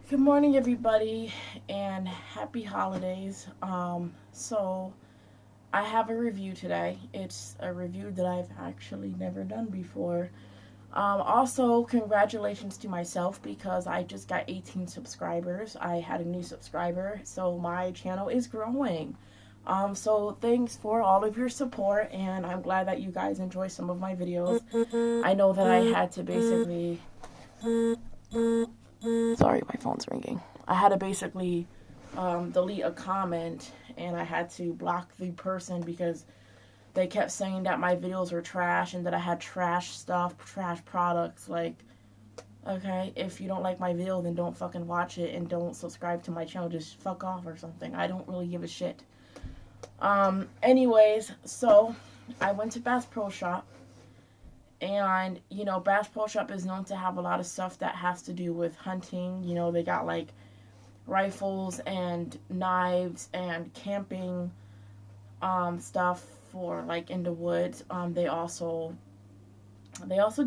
Good morning, everybody, and happy holidays. So I have a review today. It's a review that I've actually never done before. Also, congratulations to myself because I just got 18 subscribers. I had a new subscriber, so my channel is growing. So thanks for all of your support, and I'm glad that you guys enjoy some of my videos. I know that I had to basically Sorry, my phone's ringing. I had to basically delete a comment and I had to block the person because they kept saying that my videos were trash and that I had trash stuff, trash products. Like, okay, if you don't like my video, then don't fucking watch it and don't subscribe to my channel. Just fuck off or something. I don't really give a shit. Anyways, so I went to Bass Pro Shop. And, Bass Pro Shop is known to have a lot of stuff that has to do with hunting. They got like rifles and knives and camping stuff for like in the woods. They also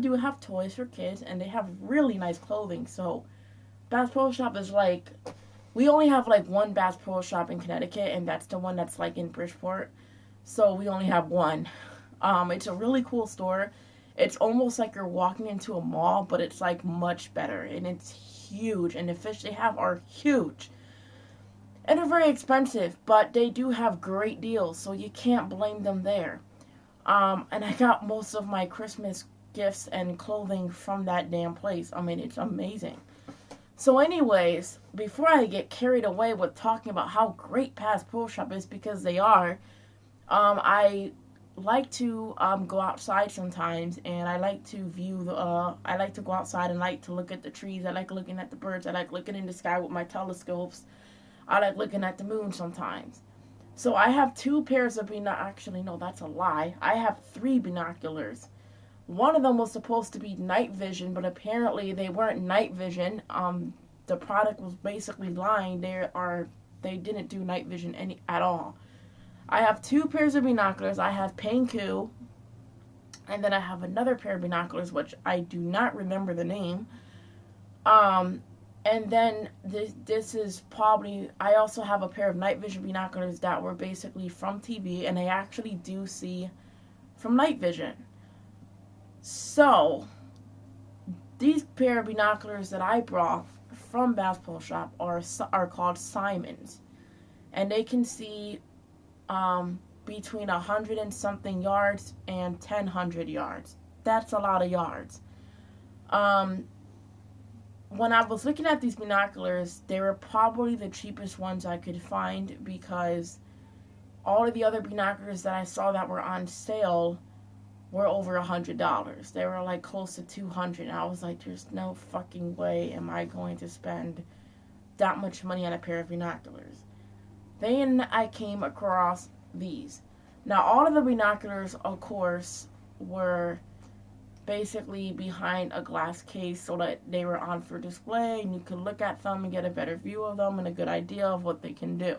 do have toys for kids, and they have really nice clothing. So Bass Pro Shop is like, we only have like one Bass Pro Shop in Connecticut, and that's the one that's like in Bridgeport. So we only have one. It's a really cool store. It's almost like you're walking into a mall, but it's like much better, and it's huge, and the fish they have are huge. And they're very expensive, but they do have great deals, so you can't blame them there. And I got most of my Christmas gifts and clothing from that damn place. I mean, it's amazing. So anyways, before I get carried away with talking about how great Bass Pro Shop is, because they are, I like to go outside sometimes, and I like to I like to go outside and like to look at the trees. I like looking at the birds. I like looking in the sky with my telescopes. I like looking at the moon sometimes. So I have two pairs of actually, no, that's a lie. I have three binoculars. One of them was supposed to be night vision, but apparently they weren't night vision. The product was basically lying. They didn't do night vision at all. I have two pairs of binoculars. I have Panku, and then I have another pair of binoculars, which I do not remember the name. And then this is probably, I also have a pair of night vision binoculars that were basically from TV, and they actually do see from night vision. So, these pair of binoculars that I brought from Bass Pro Shop are called Simons, and they can see between 100 and something yards and 1,000 yards. That's a lot of yards. When I was looking at these binoculars, they were probably the cheapest ones I could find, because all of the other binoculars that I saw that were on sale were over $100. They were like close to $200. And I was like, there's no fucking way am I going to spend that much money on a pair of binoculars. Then I came across these. Now, all of the binoculars, of course, were basically behind a glass case so that they were on for display, and you could look at them and get a better view of them and a good idea of what they can do.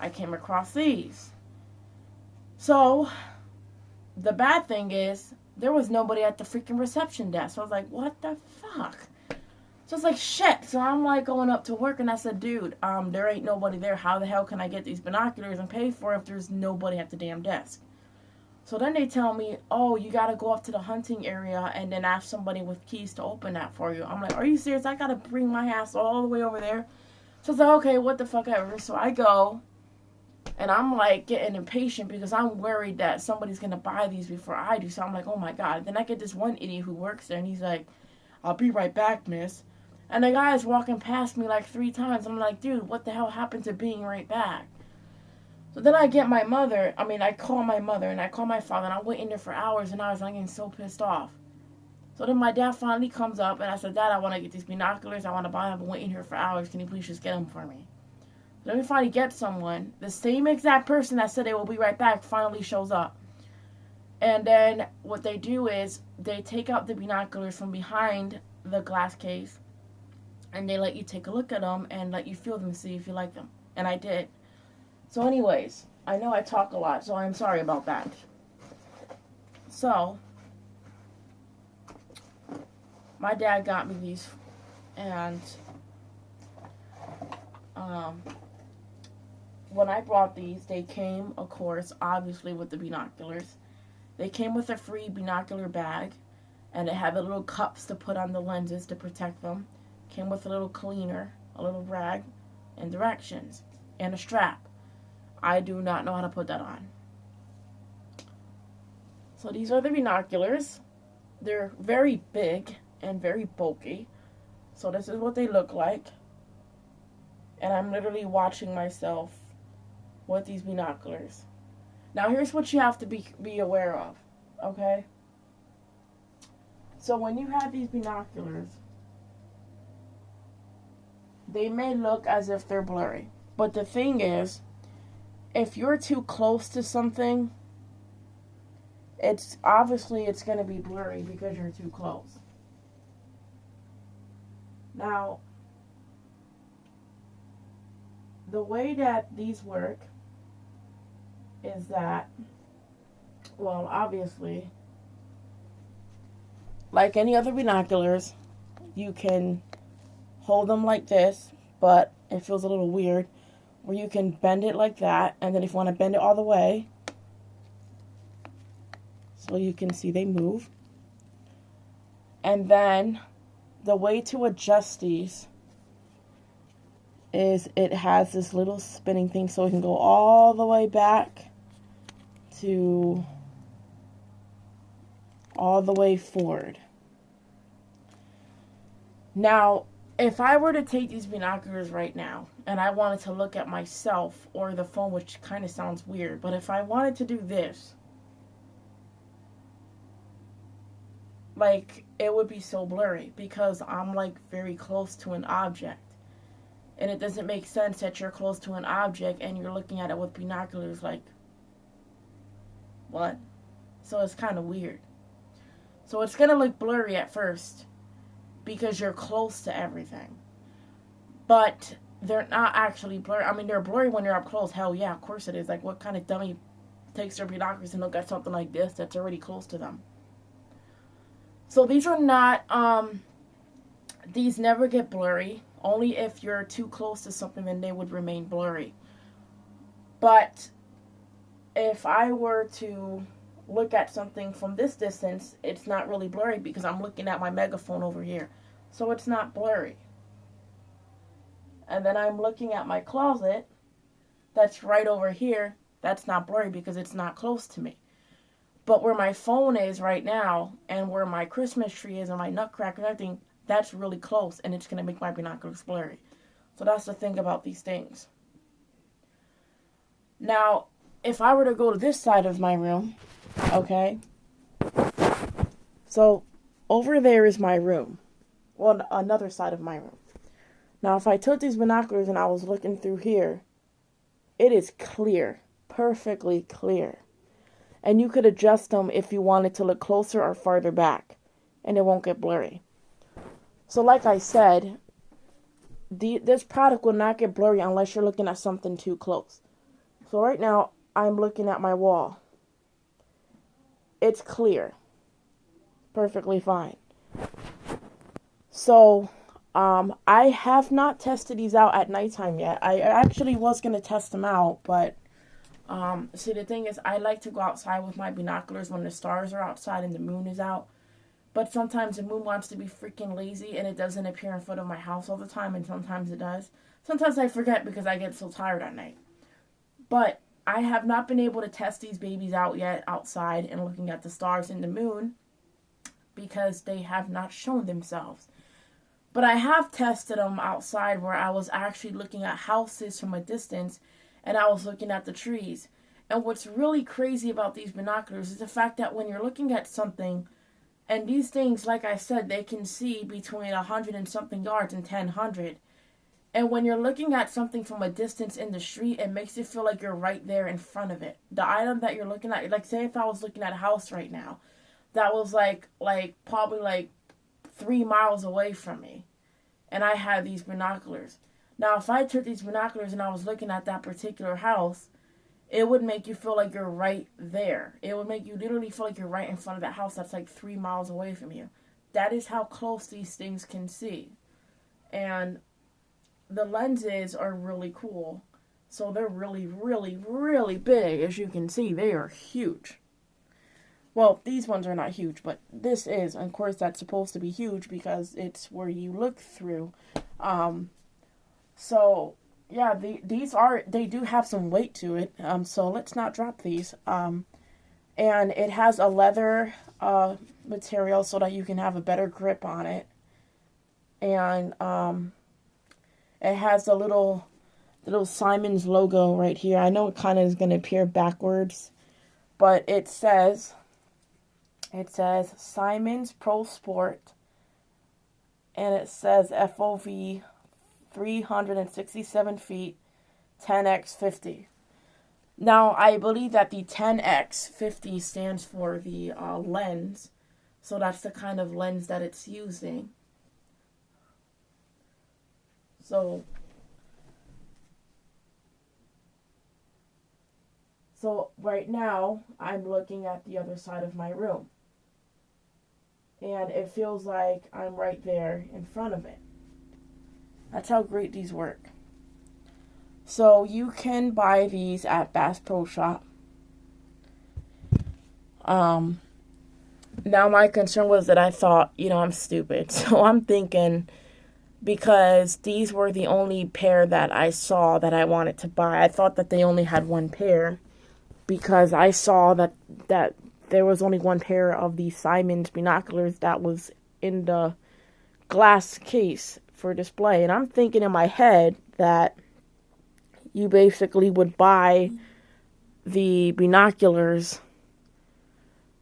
I came across these. So, the bad thing is, there was nobody at the freaking reception desk. So I was like, what the fuck? So it's like, shit. So I'm like going up to work, and I said, dude, there ain't nobody there. How the hell can I get these binoculars and pay for it if there's nobody at the damn desk? So then they tell me, oh, you got to go up to the hunting area and then ask somebody with keys to open that for you. I'm like, are you serious? I got to bring my ass all the way over there? So it's like, okay, what the fuck ever. So I go, and I'm like getting impatient because I'm worried that somebody's going to buy these before I do. So I'm like, oh my God. Then I get this one idiot who works there, and he's like, I'll be right back, miss. And the guy is walking past me like 3 times. I'm like, dude, what the hell happened to being right back? So then I call my mother, and I call my father, and I'm waiting there for hours, and I was like getting so pissed off. So then my dad finally comes up, and I said, Dad, I want to get these binoculars. I want to buy them. I've been waiting here for hours. Can you please just get them for me? So then we finally get someone. The same exact person that said they will be right back finally shows up. And then what they do is they take out the binoculars from behind the glass case, and they let you take a look at them and let you feel them to see if you like them. And I did. So anyways, I know I talk a lot, so I'm sorry about that. So, my dad got me these, and Um, when I brought these, they came, of course, obviously with the binoculars. They came with a free binocular bag, and it had the little cups to put on the lenses to protect them. Came with a little cleaner, a little rag, and directions, and a strap. I do not know how to put that on. So these are the binoculars. They're very big and very bulky. So this is what they look like. And I'm literally watching myself with these binoculars. Now here's what you have to be aware of, okay? So when you have these binoculars, they may look as if they're blurry. But the thing is, if you're too close to something, it's going to be blurry because you're too close. Now, the way that these work is that, well, obviously, like any other binoculars, you can hold them like this, but it feels a little weird, where you can bend it like that, and then if you want to bend it all the way, so you can see they move. And then the way to adjust these is it has this little spinning thing, so it can go all the way back to all the way forward. Now, if I were to take these binoculars right now and I wanted to look at myself or the phone, which kind of sounds weird, but if I wanted to do this, like, it would be so blurry because I'm like very close to an object. And it doesn't make sense that you're close to an object and you're looking at it with binoculars, like, what? So it's kind of weird. So it's going to look blurry at first because you're close to everything. But they're not actually blurry. I mean, they're blurry when you're up close. Hell yeah, of course it is. Like, what kind of dummy takes their binoculars and look at something like this that's already close to them? So these are not, these never get blurry. Only if you're too close to something, then they would remain blurry. But if I were to look at something from this distance, it's not really blurry because I'm looking at my megaphone over here. So it's not blurry. And then I'm looking at my closet that's right over here. That's not blurry because it's not close to me. But where my phone is right now and where my Christmas tree is and my nutcracker and everything, that's really close, and it's going to make my binoculars blurry. So that's the thing about these things. Now, if I were to go to this side of my room, okay, so over there is my room. Well, another side of my room. Now, if I took these binoculars and I was looking through here, it is clear, perfectly clear. And you could adjust them if you wanted to look closer or farther back, and it won't get blurry. So like I said, this product will not get blurry unless you're looking at something too close. So right now, I'm looking at my wall. It's clear. Perfectly fine. So, I have not tested these out at nighttime yet. I actually was going to test them out, but, see, the thing is, I like to go outside with my binoculars when the stars are outside and the moon is out. But sometimes the moon wants to be freaking lazy and it doesn't appear in front of my house all the time, and sometimes it does. Sometimes I forget because I get so tired at night. But I have not been able to test these babies out yet outside and looking at the stars and the moon because they have not shown themselves. But I have tested them outside where I was actually looking at houses from a distance and I was looking at the trees. And what's really crazy about these binoculars is the fact that when you're looking at something, and these things, like I said, they can see between 100 and something yards and 100. And when you're looking at something from a distance in the street, it makes you feel like you're right there in front of it. The item that you're looking at, like say if I was looking at a house right now, that was like probably 3 miles away from me. And I had these binoculars. Now, if I took these binoculars and I was looking at that particular house, it would make you feel like you're right there. It would make you literally feel like you're right in front of that house that's like 3 miles away from you. That is how close these things can see. And the lenses are really cool. So they're really, really, really big. As you can see, they are huge. Well, these ones are not huge, but this is. Of course, that's supposed to be huge because it's where you look through. So, yeah, they do have some weight to it. So let's not drop these. And it has a leather material so that you can have a better grip on it. And it has a little Simon's logo right here. I know it kind of is going to appear backwards, but it says Simon's Pro Sport, and it says FOV 367 feet, 10x50. Now, I believe that the 10x50 stands for the lens, so that's the kind of lens that it's using. So right now, I'm looking at the other side of my room. And it feels like I'm right there in front of it. That's how great these work. So you can buy these at Bass Pro Shop. Now my concern was that I thought, I'm stupid. So I'm thinking, because these were the only pair that I saw that I wanted to buy. I thought that they only had one pair, because I saw that there was only one pair of the Simon's binoculars that was in the glass case for display. And I'm thinking in my head that you basically would buy the binoculars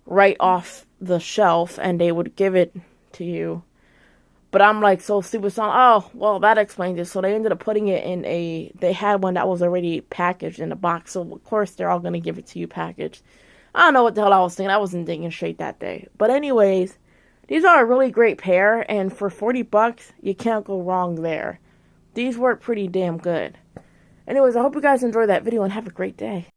right off the shelf and they would give it to you. But I'm like so stupid. So that explains it. So they ended up putting it in they had one that was already packaged in a box. So of course they're all going to give it to you packaged. I don't know what the hell I was thinking. I wasn't thinking straight that day. But anyways, these are a really great pair. And for $40, you can't go wrong there. These work pretty damn good. Anyways, I hope you guys enjoyed that video and have a great day.